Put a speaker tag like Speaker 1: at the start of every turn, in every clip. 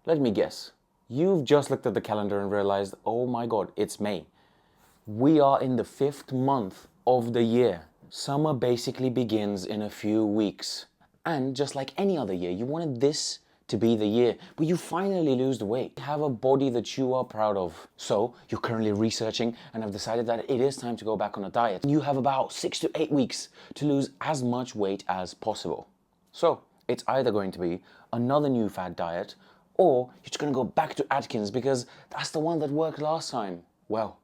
Speaker 1: Let me guess. You've just looked at the calendar and realized, oh my God, it's May. We are in the 5th month of the year. Summer basically begins in a few weeks. And just like any other year, you wanted this to be the year where you finally lose the weight. Have a body that you are proud of. So you're currently researching and have decided that it is time to go back on a diet. You have about 6 to 8 weeks to lose as much weight as possible. So it's either going to be another new fad diet, or you're just going to go back to Atkins because that's the one that worked last time. Well,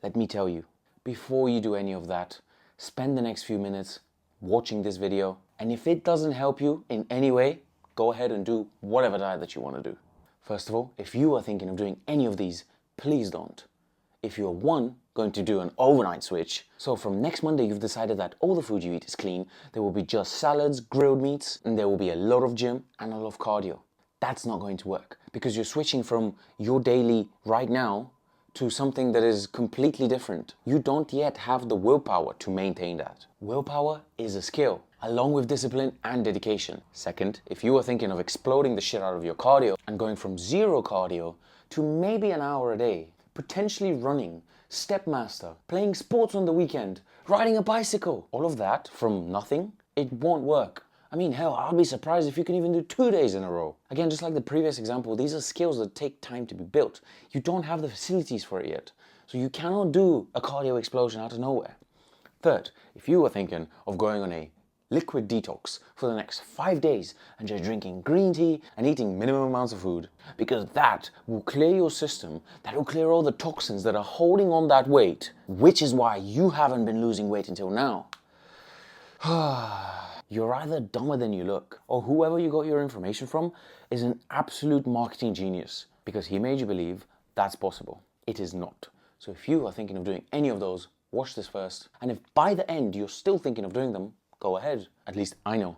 Speaker 1: let me tell you, before you do any of that, spend the next few minutes watching this video, and if it doesn't help you in any way, go ahead and do whatever diet that you want to do. First of all, if you are thinking of doing any of these, please don't. If you're going to do an overnight switch, so from next Monday you've decided that all the food you eat is clean, there will be just salads, grilled meats, and there will be a lot of gym and a lot of cardio. That's not going to work because you're switching from your daily right now to something that is completely different. You don't yet have the willpower to maintain that. Willpower is a skill, along with discipline and dedication. Second, if you are thinking of exploding the shit out of your cardio and going from 0 cardio to maybe an hour a day, potentially running, Stepmaster, playing sports on the weekend, riding a bicycle, all of that from nothing, it won't work. I mean, hell, I'll be surprised if you can even do 2 days in a row. Again, just like the previous example, these are skills that take time to be built. You don't have the facilities for it yet. So you cannot do a cardio explosion out of nowhere. Third, if you are thinking of going on a liquid detox for the next 5 days and just drinking green tea and eating minimum amounts of food, because that will clear your system, that will clear all the toxins that are holding on that weight, which is why you haven't been losing weight until now. You're either dumber than you look, or whoever you got your information from is an absolute marketing genius because he made you believe that's possible. It is not. So if you are thinking of doing any of those, watch this first. And if by the end you're still thinking of doing them, go ahead. At least I know.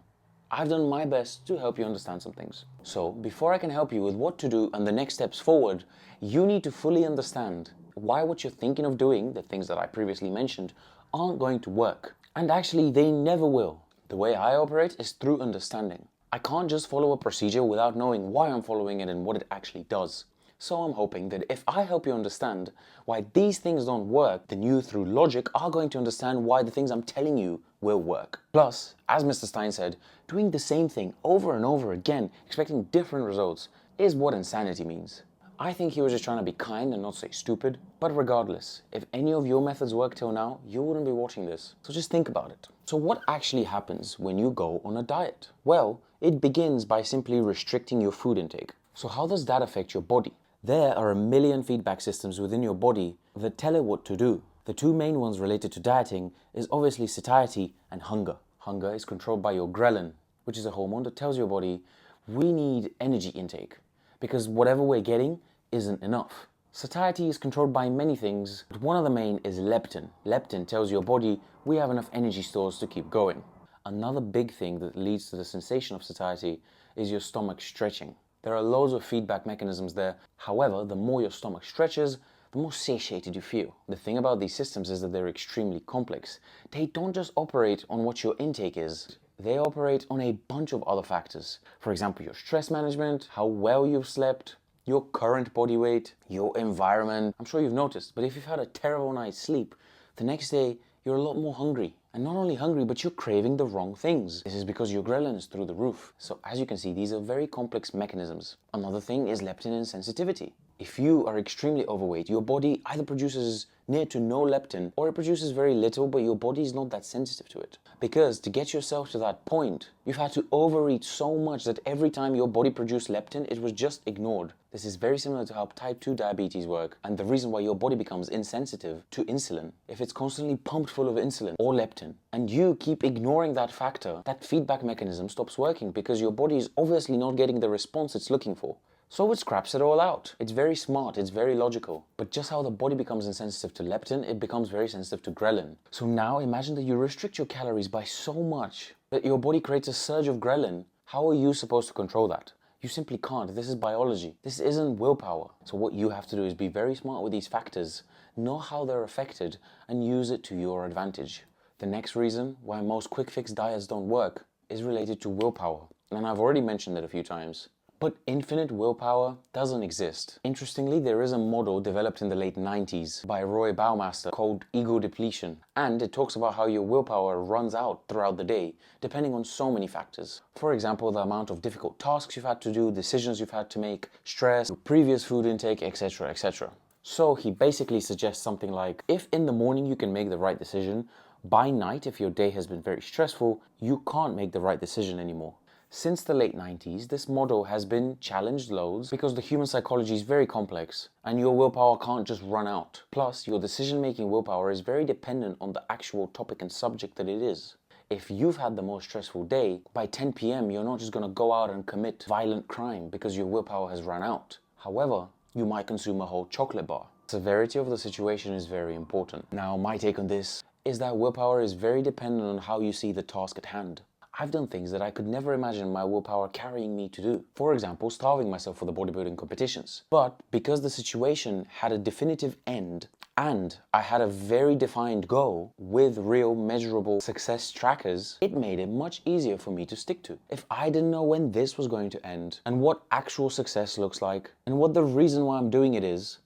Speaker 1: I've done my best to help you understand some things. So before I can help you with what to do and the next steps forward, you need to fully understand why what you're thinking of doing, the things that I previously mentioned, aren't going to work. And actually, they never will. The way I operate is through understanding. I can't just follow a procedure without knowing why I'm following it and what it actually does. So I'm hoping that if I help you understand why these things don't work, then you through logic are going to understand why the things I'm telling you will work. Plus, as Mr. Stein said, doing the same thing over and over again, expecting different results, is what insanity means. I think he was just trying to be kind and not say stupid. But regardless, if any of your methods work till now, you wouldn't be watching this. So just think about it. So what actually happens when you go on a diet? Well, it begins by simply restricting your food intake. So how does that affect your body? There are a million feedback systems within your body that tell it what to do. The 2 main ones related to dieting is obviously satiety and hunger. Hunger is controlled by your ghrelin, which is a hormone that tells your body we need energy intake because whatever we're getting isn't enough. Satiety is controlled by many things, but one of the main is leptin. Leptin tells your body we have enough energy stores to keep going. Another big thing that leads to the sensation of satiety is your stomach stretching. There are loads of feedback mechanisms there. However, the more your stomach stretches, the more satiated you feel. The thing about these systems is that they're extremely complex. They don't just operate on what your intake is. They operate on a bunch of other factors. For example, your stress management, how well you've slept, your current body weight, your environment. I'm sure you've noticed, but if you've had a terrible night's sleep, the next day you're a lot more hungry. And not only hungry, but you're craving the wrong things. This is because your ghrelin is through the roof. So as you can see, these are very complex mechanisms. Another thing is leptin insensitivity. If you are extremely overweight, your body either produces near to no leptin, or it produces very little, but your body is not that sensitive to it. Because to get yourself to that point, you've had to overeat so much that every time your body produced leptin, it was just ignored. This is very similar to how type 2 diabetes work, and the reason why your body becomes insensitive to insulin. If it's constantly pumped full of insulin or leptin, and you keep ignoring that factor, that feedback mechanism stops working because your body is obviously not getting the response it's looking for. So it scraps it all out. It's very smart, it's very logical. But just how the body becomes insensitive to leptin, it becomes very sensitive to ghrelin. So now imagine that you restrict your calories by so much that your body creates a surge of ghrelin. How are you supposed to control that? You simply can't. This is biology. This isn't willpower. So what you have to do is be very smart with these factors, know how they're affected, and use it to your advantage. The next reason why most quick fix diets don't work is related to willpower. And I've already mentioned it a few times. But infinite willpower doesn't exist. Interestingly, there is a model developed in the late 90s by Roy Baumeister called ego depletion, and it talks about how your willpower runs out throughout the day, depending on so many factors. For example, the amount of difficult tasks you've had to do, decisions you've had to make, stress, previous food intake, etc., etc. So he basically suggests something like, if in the morning you can make the right decision, by night, if your day has been very stressful, you can't make the right decision anymore. Since the late 90s, this model has been challenged loads because the human psychology is very complex and your willpower can't just run out. Plus, your decision-making willpower is very dependent on the actual topic and subject that it is. If you've had the most stressful day, by 10 p.m. you're not just going to go out and commit violent crime because your willpower has run out. However, you might consume a whole chocolate bar. Severity of the situation is very important. Now, my take on this is that willpower is very dependent on how you see the task at hand. I've done things that I could never imagine my willpower carrying me to do. For example, starving myself for the bodybuilding competitions. But because the situation had a definitive end and I had a very defined goal with real measurable success trackers, it made it much easier for me to stick to. If I didn't know when this was going to end and what actual success looks like and what the reason why I'm doing it is,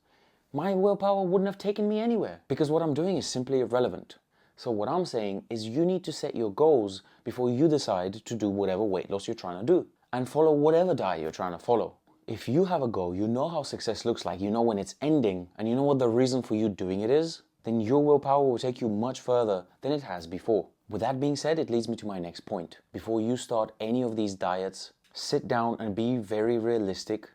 Speaker 1: my willpower wouldn't have taken me anywhere because what I'm doing is simply irrelevant. So what I'm saying is you need to set your goals before you decide to do whatever weight loss you're trying to do and follow whatever diet you're trying to follow. If you have a goal, you know how success looks like, you know when it's ending, and you know what the reason for you doing it is, then your willpower will take you much further than it has before. With that being said, it leads me to my next point. Before you start any of these diets, sit down and be very realistic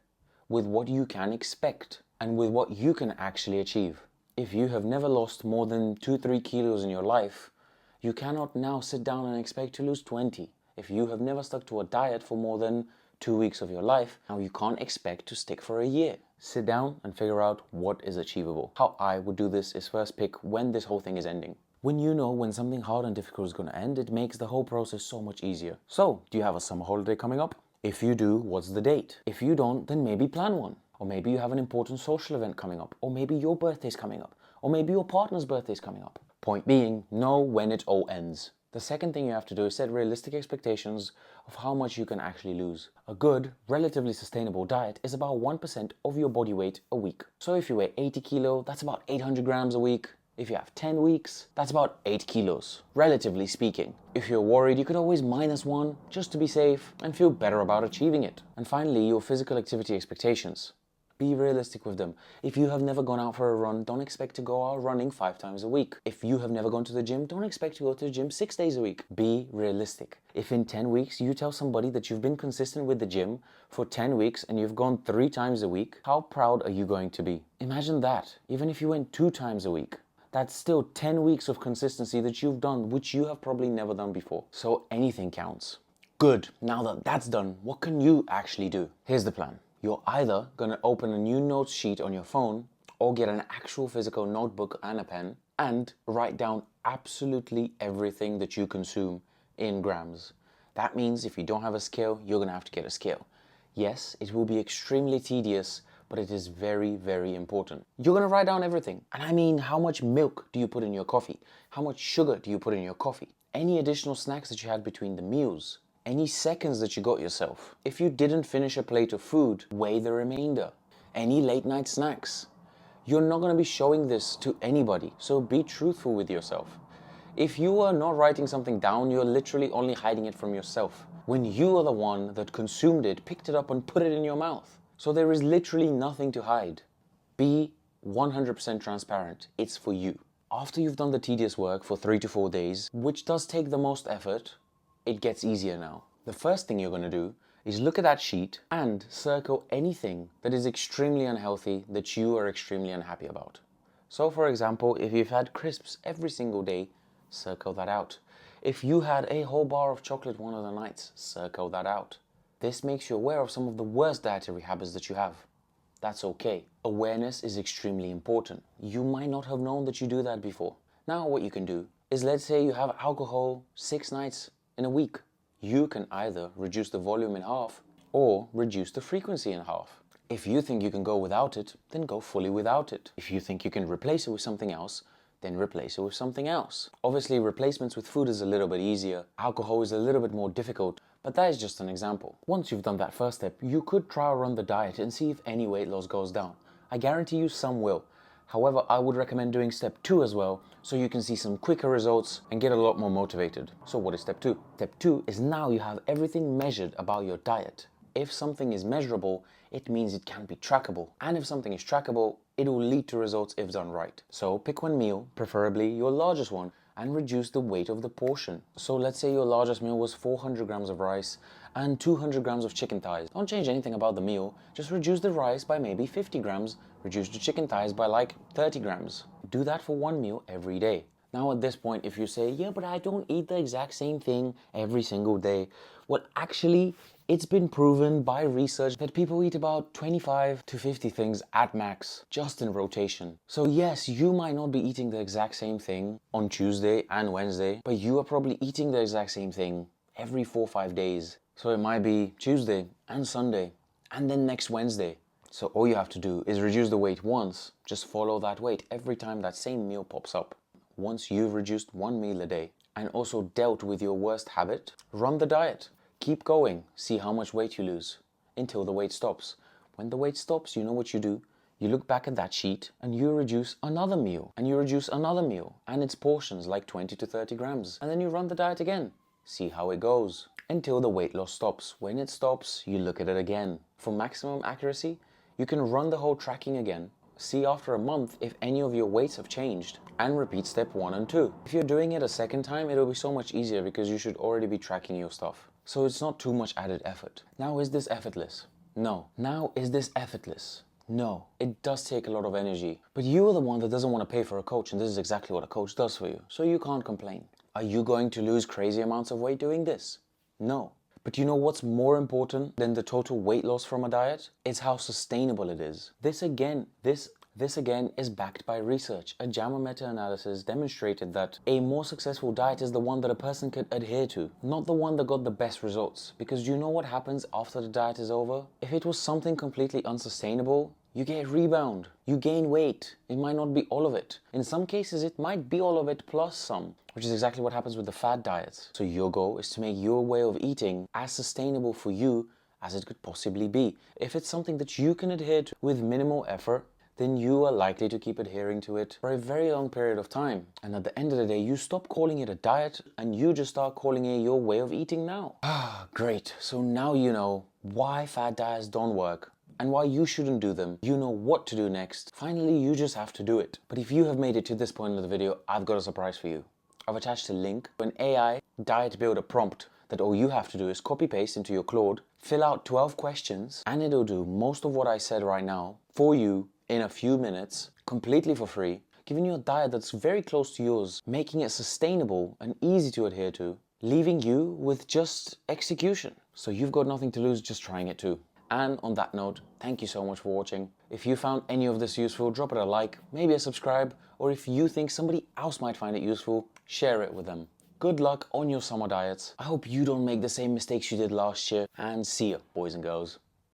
Speaker 1: with what you can expect and with what you can actually achieve. If you have never lost more than 2-3 kilos in your life, you cannot now sit down and expect to lose 20. If you have never stuck to a diet for more than 2 weeks of your life, now you can't expect to stick for a year. Sit down and figure out what is achievable. How I would do this is first pick when this whole thing is ending. When you know when something hard and difficult is going to end, it makes the whole process so much easier. So, do you have a summer holiday coming up? If you do, what's the date? If you don't, then maybe plan one. Or maybe you have an important social event coming up. Or maybe your birthday's coming up. Or maybe your partner's birthday's coming up. Point being, know when it all ends. The second thing you have to do is set realistic expectations of how much you can actually lose. A good, relatively sustainable diet is about 1% of your body weight a week. So if you weigh 80 kilo, that's about 800 grams a week. If you have 10 weeks, that's about 8 kilos, relatively speaking. If you're worried, you could always -1 just to be safe and feel better about achieving it. And finally, your physical activity expectations. Be realistic with them. If you have never gone out for a run, don't expect to go out running 5 times a week. If you have never gone to the gym, don't expect to go to the gym 6 days a week. Be realistic. If in 10 weeks you tell somebody that you've been consistent with the gym for 10 weeks and you've gone 3 times a week, how proud are you going to be? Imagine that. Even if you went 2 times a week, that's still 10 weeks of consistency that you've done, which you have probably never done before. So anything counts. Good. Now that that's done, what can you actually do? Here's the plan. You're either going to open a new notes sheet on your phone or get an actual physical notebook and a pen and write down absolutely everything that you consume in grams. That means if you don't have a scale, you're going to have to get a scale. Yes, it will be extremely tedious, but it is very, very important. You're going to write down everything. And I mean, how much milk do you put in your coffee? How much sugar do you put in your coffee? Any additional snacks that you had between the meals? Any seconds that you got yourself. If you didn't finish a plate of food, weigh the remainder. Any late night snacks. You're not going to be showing this to anybody, so be truthful with yourself. If you are not writing something down, you're literally only hiding it from yourself. When you are the one that consumed it, picked it up and put it in your mouth. So there is literally nothing to hide. Be 100% transparent. It's for you. After you've done the tedious work for 3 to 4 days, which does take the most effort, it gets easier now. The first thing you're going to do is look at that sheet and circle anything that is extremely unhealthy that you are extremely unhappy about. So for example, if you've had crisps every single day, circle that out. If you had a whole bar of chocolate one of the nights, circle that out. This makes you aware of some of the worst dietary habits that you have. That's okay. Awareness is extremely important. You might not have known that you do that before. Now what you can do is, let's say you have alcohol 6 nights in a week. You can either reduce the volume in half or reduce the frequency in half. If you think you can go without it, then go fully without it. If you think you can replace it with something else, then replace it with something else. Obviously, replacements with food is a little bit easier. Alcohol is a little bit more difficult, But that is just an example. Once you've done that first step, you could try run the diet and see if any weight loss goes down. I guarantee you some will. However, I would recommend doing step 2 as well, so you can see some quicker results and get a lot more motivated. So what is step 2? Step 2 is now you have everything measured about your diet. If something is measurable, it means it can be trackable. And if something is trackable, it will lead to results if done right. So pick one meal, preferably your largest one, and reduce the weight of the portion. So let's say your largest meal was 400 grams of rice and 200 grams of chicken thighs. Don't change anything about the meal, just reduce the rice by maybe 50 grams, reduce the chicken thighs by like 30 grams. Do that for one meal every day. Now at this point, if you say, yeah, but I don't eat the exact same thing every single day. Well, actually, it's been proven by research that people eat about 25 to 50 things at max, just in rotation. So yes, you might not be eating the exact same thing on Tuesday and Wednesday, but you are probably eating the exact same thing every 4 or 5 days. So it might be Tuesday and Sunday, and then next Wednesday. So all you have to do is reduce the weight once, just follow that weight every time that same meal pops up. Once you've reduced one meal a day and also dealt with your worst habit, run the diet. Keep going, see how much weight you lose until the weight stops. When the weight stops, you know what you do. You look back at that sheet and you reduce another meal and you reduce another meal and its portions like 20 to 30 grams. And then you run the diet again. See how it goes until the weight loss stops. When it stops, you look at it again. For maximum accuracy, you can run the whole tracking again. See after a month if any of your weights have changed and repeat step 1 and 2. If you're doing it a second time, it'll be so much easier because you should already be tracking your stuff. So it's not too much added effort. Now, is this effortless? No. Now, is this effortless? No. It does take a lot of energy. But you are the one that doesn't want to pay for a coach, and this is exactly what a coach does for you. So you can't complain. Are you going to lose crazy amounts of weight doing this? No. But you know what's more important than the total weight loss from a diet? It's how sustainable it is. This again is backed by research. A JAMA meta-analysis demonstrated that a more successful diet is the one that a person can adhere to, not the one that got the best results. Because you know what happens after the diet is over? If it was something completely unsustainable, you get rebound, you gain weight. It might not be all of it. In some cases, it might be all of it plus some, which is exactly what happens with the fad diets. So your goal is to make your way of eating as sustainable for you as it could possibly be. If it's something that you can adhere to with minimal effort, then you are likely to keep adhering to it for a very long period of time. And at the end of the day, you stop calling it a diet and you just start calling it your way of eating now. Great. So now you know why fad diets don't work and why you shouldn't do them. You know what to do next. Finally, you just have to do it. But if you have made it to this point of the video, I've got a surprise for you. I've attached a link to an AI diet builder prompt that all you have to do is copy paste into your Claude, fill out 12 questions, and it'll do most of what I said right now for you in a few minutes, completely for free, giving you a diet that's very close to yours, making it sustainable and easy to adhere to, leaving you with just execution. So you've got nothing to lose just trying it too. And on that note, thank you so much for watching. If you found any of this useful, drop it a like, maybe a subscribe, or if you think somebody else might find it useful, share it with them. Good luck on your summer diets. I hope you don't make the same mistakes you did last year, and see ya, boys and girls.